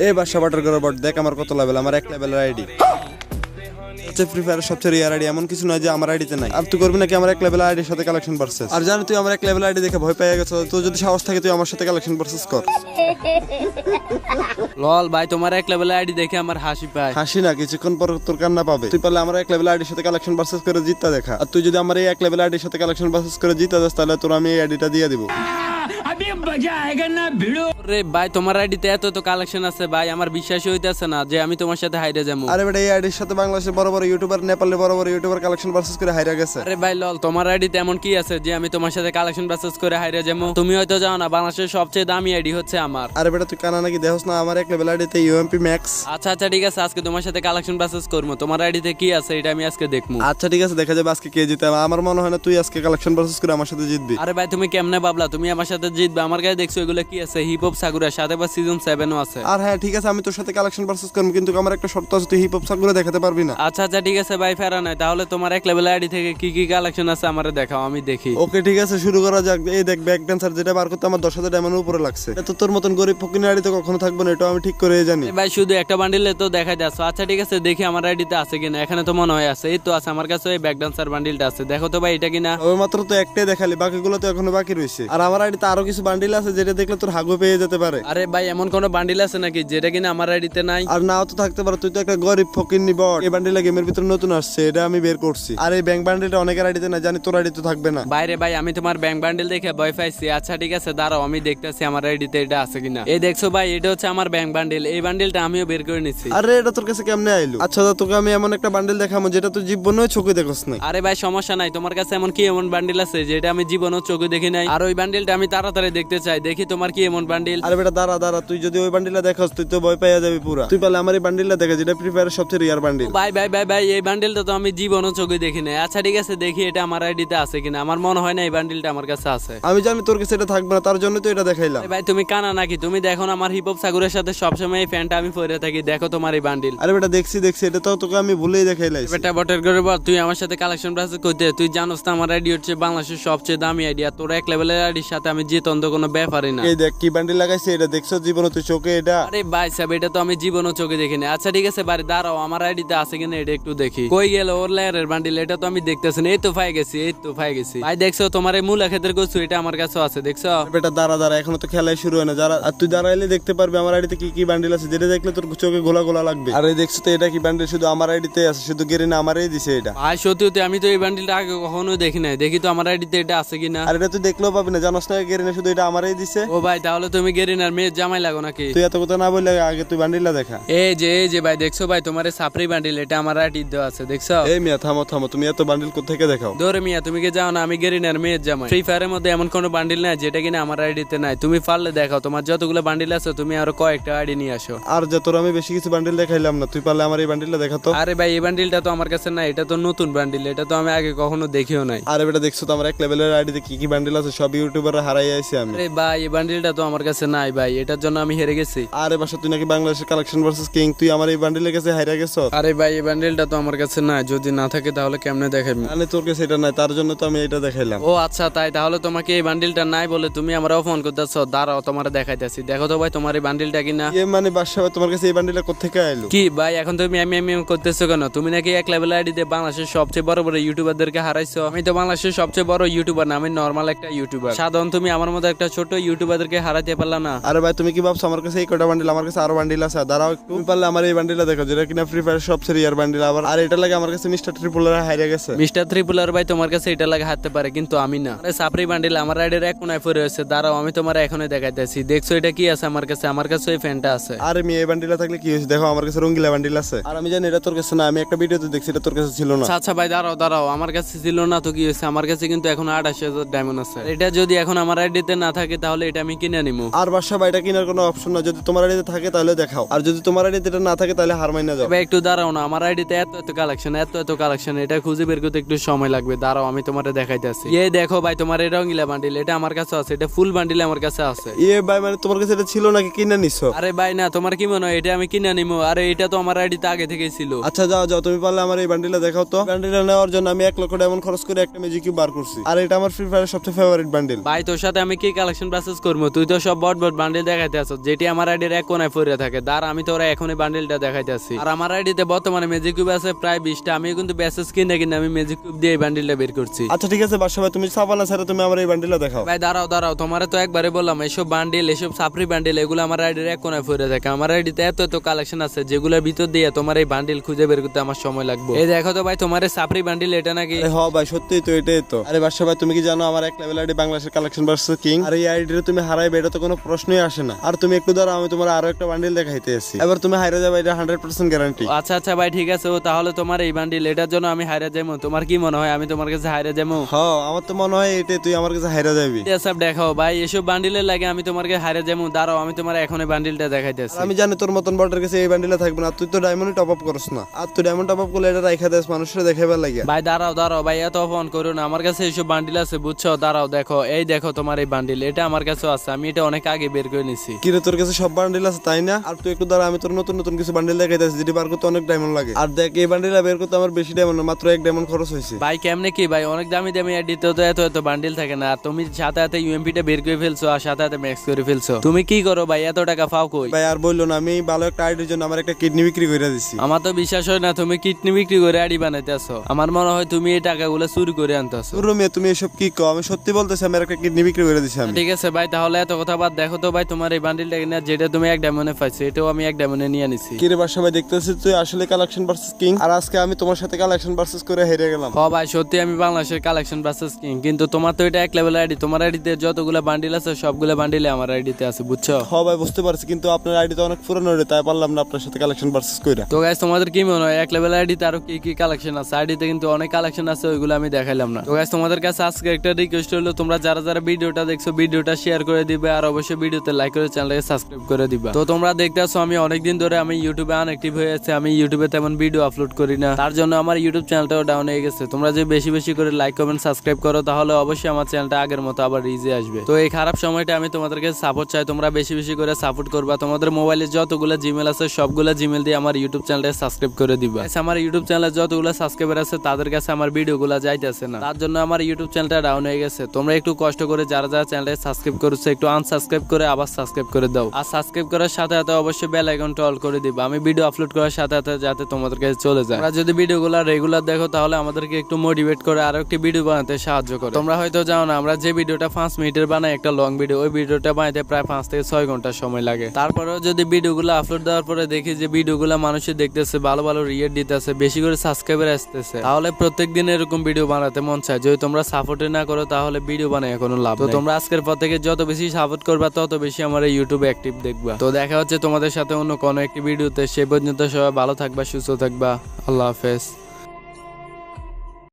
এই বাসা বাটার করে বট দেখ আমার কত লেভেল, আমার 1 লেভেলের আইডি। ফ্রি ফায়ার সবচেয়ে রিয়ার আইডি, এমন কিছু নয় যে আমার আইডিতে নাই। আর তুই করবি নাকি আমার 1 লেভেল আইডির সাথে কালেকশন ভার্সেস? আর জানি তুই আমার 1 লেভেল আইডি দেখে ভয় পেয়ে গেছো, তো যদি সাহস থাকে তুই আমার সাথে কালেকশন ভার্সেস কর। লল ভাই তোমার 1 লেভেল আইডি দেখে আমার হাসি পায়। হাসি না, কিছুক্ষণ পর তোর কান্না পাবে। তুই পারলে আমার 1 লেভেল আইডির সাথে কালেকশন ভার্সেস করে জিততে দেখা। আর তুই যদি আমার এই 1 লেভেল আইডির সাথে কালেকশন ভার্সেস করে জিতে যাস তাহলে তোর আমি এই আইডিটা দিয়ে দিব। রে ভাই তোমার আইডিতে এত তো কালেকশন আছে ভাই, আমার বিশ্বাসই হইতাছে না যে আমি তোমার সাথে হাইরে যাবো। আরে বেটা এই আইডির সাথে বাংলাদেশের বড় বড় ইউটিউবার, নেপালে বড় বড় ইউটিউবার কালেকশন ভার্সেস করে হাইরা গেছে। আরে ভাই লল তোমার আইডিতে এমন কি আছে যে আমি তোমার সাথে কালেকশন ভার্সেস করে হাইরে যাবো? তুমি হয়তো জানো না বাংলাদেশের সবচেয়ে দামি আইডি হচ্ছে আমার। আরে বেটা তুই কানা নাকি দেখোস না আমার 1 লেভেল আইডিতে ইউএমপি ম্যাক্স। আচ্ছা আচ্ছা ঠিক আছে, আজকে তোমার সাথে কালেকশন ভার্সেস করবো। তোমার আইডিতে কি আছে এটা আমি আজকে দেখবো। আচ্ছা ঠিক আছে, দেখা যাবে আজকে কে জিতে। আমার মনে হয় না তুই আজকে কালেকশন ভার্সেস করে আমার সাথে জিতবি। আরে ভাই তুমি কেমনে ভাবলা তুমি আমার সাথে জিতবে? আমার কাছে দেখছো এগুলো কি আছে? হিপ হপ সাকুরা সাথে বা সিজন 7ও আছে। আর হ্যাঁ ঠিক আছে, আমি তোর সাথে কালেকশন ভার্সেস করব, কিন্তু আমার একটা শর্ত আছে, তুই হিপ হপ সাকুরা দেখাতে পারবি না। আচ্ছা আচ্ছা ঠিক আছে ভাই, ফেরা নাই। তাহলে তোমার 1 লেভেল আইডি থেকে কি কি কালেকশন আছে আমারে দেখাও, আমি দেখি। ওকে ঠিক আছে, শুরু করা যাক। এই দেখ ব্যাক ড্যান্সার যেটা বার করতে আমার 10,000 ডায়মন্ডের উপরে লাগছে। এটা তো তোর মতন গরিব ফকির আইডি তো কখনো থাকবে না, এটা আমি ঠিক করে জানি। ভাই শুধু একটা বান্ডিলে তো দেখাই যাচ্ছ। আচ্ছা ঠিক আছে দেখি আমার আইডিতে আছে কিনা। এখানে তো মনে হয় আছে, এই তো আছে আমার কাছে এই ব্যাক ডান্সার বান্ডিলটা আছে। দেখো তো ভাই এটা কিনা। ওই মাত্র তো একটাই দেখালি, বাকিগুলো তো এখনো বাকি রয়েছে। আর আমার আইডিতে আরো কিছু বান্ডিল আছে যেটা দেখলে তোর হাগু পেয়ে যেতে পারে। আরে ভাই এমন কোন বান্ডিল আছে নাকি যেটা কিনা আমার আইডিতে নাই? আর নাও তো থাকতে পারে, তুই তো একটা গরিব ফকির নিব। এই বান্ডিলটা গেমের ভিতরে নতুন আসছে, এটা আমি বের করছি। আর এই ব্যাংক বান্ডিলটা অনেকের আইডিতে না, জানি তোর আইডিতে থাকবে না। বাইরে ভাই আমি তোমার ব্যাংক বান্ডিল দেখে ভয় পাইছি। আচ্ছা ঠিক আছে দাঁড়াও আমি দেখতেছি আমার আইডিতে এটা আছে কিনা। এই দেখছো ভাই এটা হচ্ছে আমার ব্যাংক বান্ডিল, এই বান্ডিলটা আমিও বের করে নিচ্ছি। আরে এটা তোর কাছে কেমনে আইলো? আচ্ছা তোকে আমি এমন একটা বান্ডিল দেখাবো যেটা তুই জীবনেও চোখে দেখোস না। আরে ভাই সমস্যা নাই, তোমার কাছে এমন কি এমন বান্ডিল আছে যেটা আমি জীবনেও চোখে দেখি নাই? আর ওই বান্ডিলটা আমি তাড়াতাড়ি দেখতে চাই, দেখি তোমার কি এমন বান্ডিল। আরে বেটা দাঁড়া দাঁড়া, তুই যদি ওই বান্ডিলটা দেখোস তুই তো ভয় পেয়ে যাবি পুরা। তুই পারলে আমার এই বান্ডিলটা দেখা, যেটা ফ্রি ফায়ারের সবচেয়ে রিয়ার বান্ডিল। ভাই ভাই ভাই ভাই এই বান্ডিলটা তো আমি জীবনেও চোখে দেখি নাই। আচ্ছা ঠিক আছে দেখি এটা আমার আইডিতে আছে কিনা। আমার মনে হয় না এই বান্ডিলটা আমার কাছে আছে। আমি জানি তোর কাছে এটা থাকবে না, তার জন্য তো এটা দেখাইলাম। ভাই তুমি কানা নাকি? তুমি দেখো না আমার হিপ হপ সাগরের সাথে সবসময় এই ফ্যানটা আমি পরে থাকি, দেখো তোমার এই বান্ডিল। আরে বেটা দেখছি এটা তো তোকে আমি ভুলেই দেখাইলাই। বেটা বটের করে বল, তুই আমার সাথে কালেকশন প্রাইস করতে, তুই জানোস না আমার আইডি হচ্ছে বাংলাদেশের সবচেয়ে দামি আইডি। আর তোর 1 লেভেলের আইডির সাথে আমি জিতন্ত কোনো ব্যাপারই না। এই দেখ কি বান্ডিল লাগাইছে, এটা দেখছো জীবনে তুই চোখে? এটা আরে ভাই সাহেব এটা তো আমি জীবনও চোখে দেখিনি। আচ্ছা ঠিক আছে বাড়ি দাঁড়াও, আমার আইডিতে আছে কিনা এটা একটু দেখি। কই গেল ওর লেয়ারের বান্ডিল? এটা তো আমি দেখতেছি না। এই তো পাই গেছি, এই তো পাই গেছি। ভাই দেখছো তোমার এই মূলা ক্ষেতের কচু, এটা আমার কাছে আছে দেখছো? বেটা দাঁড়া দাঁড়া, এখনো তো খেলাই শুরু হয় না। যারা আর তুই দাঁড়াইলে দেখতে পারবি আমার আইডিতে কি কি বান্ডিল আছে, যেটা দেখলে তোর চোখে গোলা গোলা লাগবে। আরে দেখছো তো এটা কি বান্ডিল? শুধু আমার আইডিতে আছে, শুধু গেরিনা আমারই দিছে এটা। ভাই সত্যি সত্যি আমি তো এই বান্ডিলটা আগে কখনো দেখি নাই। দেখি তো আমার আইডিতে এটা আছে কিনা। আর এটা তুই দেখলেও পাবি না, জানোস না গেরিনা শুধু এটা আমারই দিছে। ও ভাই তাহলে তুমি গেরিনার মেয়ে জামাই লাগো নাকি? তুই এত কথা না বললে আগে তুই বান্ডিলটা দেখা। এই যে ভাই দেখছো ভাই তোমার এই সাপরি বান্ডিল, এটা আমার আইডি দেওয়া আছে দেখছো? এই মিয়া থামো থামো, তুমি এত বান্ডিল কোথা থেকে দেখাও? দৌড়ে মিয়া তুমি কি যাও না আমি গেরিনার মেয়ের জামাই। ফ্রি ফায়ারের মধ্যে এমন কোনো বান্ডিল নাই যেটা কিনা আমার আইডিতে নাই। তুমি পারলে দেখাও, তোমার যতগুলো বান্ডিল আছে তুমি আরো কয়েকটা আইডি নিয়ে আসো। আর যে তোর আমি বেশি কিছু বান্ডিল দেখাইলাম না, তুই পারলে আমার এই বান্ডিলটা দেখাতো। আরে ভাই এই বান্ডিলটা তো আমার কাছে নাই, এটা তো নতুন বান্ডিল, এটা তো আমি আগে কখনো দেখিও নাই। আরে বেটা দেখছো তো আমার 1 লেভেলের আইডিতে কি কি বান্ডিল আছে, সব ইউটিউবাররা হারাই আইছি আমি। আরে ভাই এই বান্ডিলটা তো আমার কাছে নাই ভাই, এটার জন্য আমি হেরে গেছি। আরে বাসা তুই নাকি বাংলাদেশের কালেকশন ভার্সেস কিং, তুই আমার এই বান্ডিলের কাছে হাইরা গেছো। আরে ভাই এই বান্ডিলটা তো আমার কাছে নাই, যদি না থাকে তাহলে কেমনে দেখাবি? মানে তোর কাছে এটা নাই, তার জন্য তো আমি এটা দেখাইলাম। ও আচ্ছা তাই, তাহলে তোমাকে এই বান্ডিলটা নাই বলে তুমি আমার অপমান করতেছো। দাঁড়াও তোমার দেখাইতেছি, দেখো তো ভাই তোমার এই বান্ডিলটা কিনা। মানে বাসা তোমার কাছে এই বান্ডিলটা কোথেকে আইলো? কি ভাই এখন তুমি আমি করতেছো কেন? তুমি নাকি 1 লেভেল আইডি দিয়ে বাংলাদেশের সবচেয়ে বড় বড় ইউটিউবারদেরকে হারাইছো। আমি তো বাংলাদেশের সবচেয়ে বড় ইউটিউবার না, আমি নরমাল একটা ইউটিউবার। সাধারণ তুমি আমার মতো একটা ছোট ইউটিউবারদেরকে হারাইতে পারলা না। আরে ভাই তুমি কি ভাবছো আমার কাছে এই কটা বান্ডিল? আমার কাছে আরো বান্ডিল আছে, দাঁড়াও একটু। তুমি পারলে আমার এই বান্ডিলটা দেখো, যেটা কিনা ফ্রি ফায়ার সবচেয়ে রিয়ার বান্ডিল। আবার আর এটা লাগে আমার কাছে মিস্টার ট্রিপলার হাইরা গেছে। মিস্টার ট্রিপলার ভাই তোমার কাছে এটা লাগে হারতে পারে, কিন্তু আমি না। আরে সাপরি বান্ডিল আমার রাইডের এক কোনায় পড়ে আছে, দাঁড়াও আমি তোমার এখনই দেখাইতেছি। দেখছো এটা কি আছে আমার কাছে? আমার কাছে ওই ফ্যানটা আছে। আরে মেয়ে বান্ডিলা থাকলে কি হয়েছে, দেখো আমার কাছে রঙ্গিলা বান্ডিল আছে। আর আমি জানি এটা তোর কাছে না, আমি একটা ভিডিওতে দেখছি এটা তোর কাছে ছিল না। আচ্ছা ভাই দাঁড়াও আমার কাছে ছিল না তো কি হয়েছে? আমার কাছে কিন্তু এখন 28,000 ডায়মন্ড আছে। এটা যদি এখন আমার আইডিতে না থাকে তাহলে এটা আমি কিনে নিবো। আর বাসা ভাই এটা কেনার কোনো অপশন না, যদি তোমার আইডিতে থাকে তাহলে দেখাও, আর যদি তোমার আইডিতে এটা না থাকে তাহলে হার মাইনা যাও। ভাই একটু দাঁড়াও না, আমার আইডিতে এত কালেকশন, এটা খুঁজে বের করতে একটু সময় লাগবে। দাঁড়াও আমি তোমার দেখাইতেছি। এই দেখো ভাই তোমার এই রঙ্গিলা বান্ডিল, এটা আমার কাছে আছে, এটা ফুল বান্ডিল আমার কাছে আছে। ভাই মানে তোমার কাছে এটা ছিল নাকি কিনে নিছো? আরে ভাই না, তোমার কি মনে হয় এটা আমি কিনে নিবো? আরে এটা তো আমার আইডিতে আগে থেকেই ছিল। আচ্ছা যাও তুমি পারলে আমার এই বান্ডিলটা দেখাও তো। বান্ডিলটা নেওয়ার জন্য আমি 1 লক্ষ ডায়মন্ড খরচ করে একটা ম্যাজিক কিউব বার করছি, আর এটা আমার ফ্রি ফায়ারের সবচেয়ে ফেভারিট বান্ডিল। ভাই তোর সাথে আমি কি কালেকশন প্রসেস করবো? তুই তো সব বট বট বান্ডিল দেখাইতে আছো, যেটি আমার আইডির এক কোনায় পড়ে থাকে। দাঁড়া আমি তোরা এখনই বান্ডিলটা দেখাইতে আসি। আর আমার আইডিতে বর্তমানে ম্যাজিক কিউব আছে প্রায় 20টা। আমি কিন্তু ব্যাসেস কিনে কিনে আমি ম্যাজিক কিউব দিয়ে এই বান্ডিলটা বের করছি। আচ্ছা ঠিক আছে বাদশা ভাই, তুমি সাবানা ছাড়া তুমি আমার এই বান্ডিলটা দেখাও। ভাই দাঁড়াও দাঁড়াও, তোমারে তো একবারে বললাম এসব বান্ডিল, এসব সাপ্রি বান্ডিল এগুলো আমার আইডির এক কোনায় পড়ে থাকে। আমার আইডিতে এত এত কালেকশন আছে যেগুলোর ভিতর দিয়ে তোমার এই বান্ডিল খুঁজে বের করতে আমার সময় লাগবে। এই দেখো তো ভাই তোমার এই সাপ্রি বান্ডিল, এটা নাকি? আরে হ্যাঁ ভাই সত্যিই তো, এটাই তো। আরে বাদশা ভাই তুমি কি জানো আমার এক লেভেল আইডি বাংলাদেশের কালেকশন ভার্সেস কিং, আর এই আইডিটা তুমি হারাইবে এটা তো কোনো প্রশ্নই আসে না। আর তুমি একটু ধরো, আমি তোমার আরো একটা বান্ডিল দেখাইতে আসি, এবার তুমি হারিয়ে যাবে, এটা 100% গ্যারান্টি। আচ্ছা আচ্ছা ভাই ঠিক আছে, ও তাহলে তোমার এই বান্ডিল এটার জন্য আমি হারিয়ে যাবো? তোমার কি মনে হয় আমি তোমার কাছে হারিয়ে যাবো? হ্যাঁ আমার তো মনে হয় এটাই, তুই আমার কাছে হারিয়ে যাবি। সব দেখাও ভাই, এসব বান্ডিলের লাগে আমি তোমাকে হারিয়ে যাবো? দাঁড়াও আমি তোমার এখন এই বান্ডিলটা দেখাইতেছি। আমি জানি তোর মতন বটের কাছে এই বান্ডিলে থাকবে না, তুই তো ডায়মন্ড টপ আপ করছ না, আর তুই ডায়মন্ড টপ আপ করলে এটা রাইখা দেস মানুষের দেখাইবার লাগে। ভাই দাঁড়াও দাঁড়াও ভাই, এত ফোন করো না, আমার কাছে এইসব বান্ডিল আছে বুঝছো। দাঁড়াও দেখো, এই দেখো তোমার এই বান্ডিল, এটা আমার কাছে আছে, আমি এটা অনেক আগে বের করে নিছি। কিরে তোর কাছে সব বান্ডিল আছে তাই না? আর তুই একটু দাঁড়া, আমি তোর নতুন নতুন কিছু বান্ডিল দেখাইতেছি যেটি বার করতে অনেক ডায়মন্ড লাগে। আর দেখ এই বান্ডিলটা বের করতে আমার বেশি ডায়মন্ড না, মাত্র 1 ডায়মন্ড খরচ হয়েছে। ভাই কেমনে কি ভাই, অনেক দামি দামি এডিতে তো এত এত বান্ডিল থাকে না, আর তুমি সাথে সাথে ইউএমপিটা বের করে ফেলছো আর সাথে সাথে ম্যাক্স করে ফেলছো। তুমি কি করো ভাই, এত টাকা পাও কই? ভাই আর বললো না, আমি ভালো একটা আইডির জন্য আমার একটা কিডনি বিক্রি করে দিছি। আমার তো বিশ্বাস হয় না তুমি কিডনি বিক্রি করে আইডি বানাইতে আসো। আমার মনে হয় তুমি এই টাকাগুলো চুরি করে আনতেছো। রুমিয়া তুমি এসব কি কও? আমি সত্যি বলতেছি, আমার একটা কিডনি বিক্রি করে দিছি আমি। ঠিক আছে ভাই, তাহলে এত কথা বাদ, দেখো তো ভাই তোমার এই বান্ডিলটা কিনা, যেটা তুমি 1 ডায়মন্ডে পাইছো, এটাও আমি 1 ডায়মন্ডে নিয়ে নিছি। কিরে বাদশা ভাই, দেখতেছিস তুই আসলে কালেকশন ভার্সেস কিং, আর আজকে আমি তোমার সাথে কালেকশন ভার্সেস করে হেরে গেলাম। হ ভাই সত্যি আমি বাংলাদেশের কালেকশন ভার্সেস কিং, কিন্তু তোমার তো এটা এক লেভেল আইডি, তোমার আইডিতে যতগুলো বান্ডিল আছে সবগুলো বান্ডিলে আমার আইডিতে আছে বুঝছো। হ্যাঁ ভাই বুঝতে পারছি, কিন্তু আপনার আইডি তো অনেক পুরনো রে, তাই পারলাম না আপনার সাথে কালেকশন ভার্সেস কইরা। তো গাইস তোমাদের কি মনে হয় এক লেভেল আইডিতে আরো কি কি কালেকশন আছে? আইডিতে কিন্তু অনেক কালেকশন আছে, ওইগুলো আমি দেখাইলাম না। তো গাইস তোমাদের কাছে আজকে একটা রিকোয়েস্ট হলো, তোমরা যারা যারা ভিডিওটা দেখছো ভিডিওটা শেয়ার করে দিবে, আর অবশ্যই ভিডিওতে লাইক করে চ্যানেলকে সাবস্ক্রাইব করে দিবা। তো তোমরা দেখতেছো আমি অনেকদিন ধরে আমি ইউটিউবে আনঅ্যাক্টিভ হয়ে আছে, আমি ইউটিউবে তেমন ভিডিও আপলোড করি না, তার জন্য আমার ইউটিউব চ্যানেলটাও ডাউন হয়ে গেছে। তোমরা যদি বেশি বেশি করে লাইক কমেন্ট সাবস্ক্রাইব করো তাহলে অবশ্যই আমার চ্যানেলটা আগের মতো আবার রিজে আসবে। তো এই খারাপ সময়টা আমি তোমাদেরকে সাপোর্ট চাই, তোমরা বেশি বেশি করে সাপোর্ট করবা। তোমাদের মোবাইলে যতগুলো জিমেল আছে সবগুলো জিমেল দিয়ে আমার ইউটিউব চ্যানেলটা সাবস্ক্রাইব করে দিবা। আমার ইউটিউব চ্যানেলে যতগুলো সাবস্ক্রাইবার আছে তাদের কাছে আমার ভিডিওগুলো যাইতেছে না, তার জন্য আমার ইউটিউব চ্যানেলটা ডাউন হয়ে গেছে। তোমরা একটু কষ্ট করে যারা যারা চ্যানেলটা সাবস্ক্রাইব করেছো একটু আনসাবস্ক্রাইব করে আবার সাবস্ক্রাইব করে দাও, আর সাবস্ক্রাইব করার সাথে সাথে অবশ্যই বেল আইকনটা অল করে দিবা, আমি ভিডিও আপলোড করার সাথে সাথে যাতে তোমাদের কাছে চলে যায়। তোমরা যদি ভিডিওগুলো রেগুলার দেখো তাহলে আমাদেরকে একটু মোটিভেট করে আরো একটি ভিডিও বানাতে সাহায্য করে। তোমরা হয়তো জানো না, আমরা যে ভিডিওটা 5 মিনিটের বানাই একটা লং ভিডিও, ওই ভিডিওটা বানাইতে প্রায় 5 থেকে 6 ঘন্টা সময় লাগে। তারপরেও যদি ভিডিওগুলো আপলোড দেওয়ার পরে দেখি যে ভিডিওগুলো মানুষে দেখতেছে, ভালো ভালো রিয়েট দিতেছে, বেশি করে সাবস্ক্রাইবার আসতেছে, তাহলে প্রত্যেকদিন এরকম ভিডিও বানাতে মন চায়। যদি তোমরা সাপোর্ট না করো তাহলে ভিডিও বানায় কোনো লাভ নেই। তো তোমরা আজকের পর থেকে যত বেশি সাপোর্ট করবা তত বেশি আমার ইউটিউবে অ্যাক্টিভ দেখবা। তো দেখা হচ্ছে তোমাদের সাথে অন্য কোনো একটি ভিডিওতে, সে পর্যন্ত সবাই ভালো থাকবা, সুস্থ থাকবা, আল্লাহ হাফেজ।